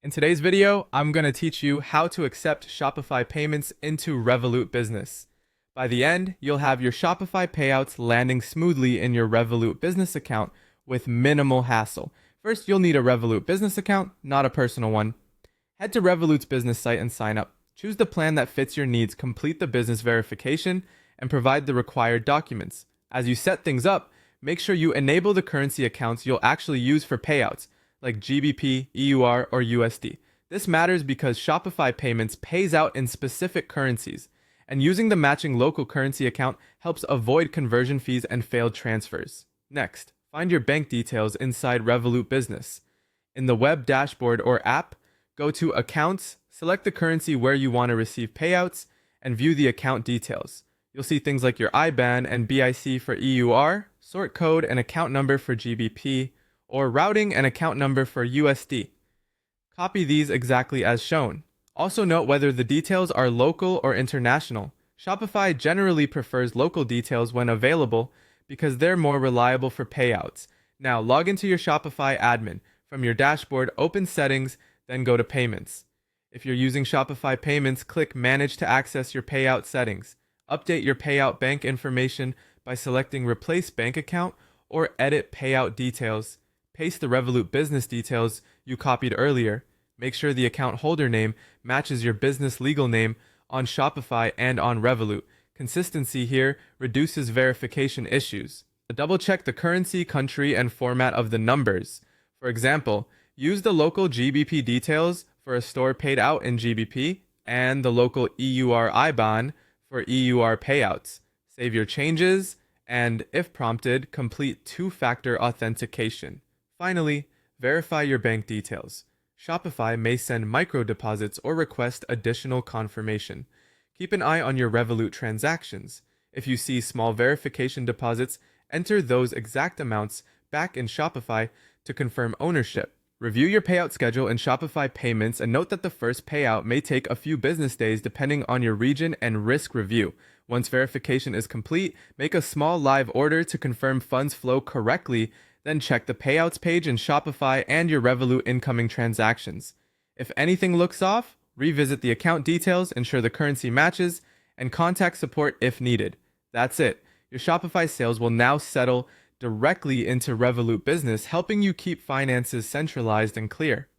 In today's video, I'm going to teach you how to accept Shopify payments into Revolut Business. By the end, you'll have your Shopify payouts landing smoothly in your Revolut Business account with minimal hassle. First, you'll need a Revolut Business account, not a personal one. Head to Revolut's business site and sign up. Choose the plan that fits your needs, complete the business verification, and provide the required documents. As you set things up, make sure you enable the currency accounts you'll actually use for payouts, like GBP, EUR, or USD. This matters because Shopify Payments pays out in specific currencies, and using the matching local currency account helps avoid conversion fees and failed transfers. Next, find your bank details inside Revolut Business. In the web dashboard or app, go to Accounts, select the currency where you want to receive payouts, and view the account details. You'll see things like your IBAN and BIC for EUR, sort code and account number for GBP, or routing and account number for USD. Copy these exactly as shown. Also note whether the details are local or international. Shopify generally prefers local details when available because they're more reliable for payouts. Now log into your Shopify admin. From your dashboard, open Settings, then go to Payments. If you're using Shopify Payments, click Manage to access your payout settings. Update your payout bank information by selecting Replace Bank Account or Edit Payout Details. Paste the Revolut Business details you copied earlier. Make sure the account holder name matches your business legal name on Shopify and on Revolut. Consistency here reduces verification issues. Double-check the currency, country, and format of the numbers. For example, use the local GBP details for a store paid out in GBP and the local EUR IBAN for EUR payouts. Save your changes and, if prompted, complete two-factor authentication. Finally, verify your bank details. Shopify may send micro deposits or request additional confirmation. Keep an eye on your Revolut transactions. If you see small verification deposits, enter those exact amounts back in Shopify to confirm ownership. Review your payout schedule in Shopify Payments and note that the first payout may take a few business days depending on your region and risk review. Once verification is complete, make a small live order to confirm funds flow correctly. Then check the payouts page in Shopify and your Revolut incoming transactions. If anything looks off, revisit the account details, ensure the currency matches, and contact support if needed. That's it. Your Shopify sales will now settle directly into Revolut Business, helping you keep finances centralized and clear.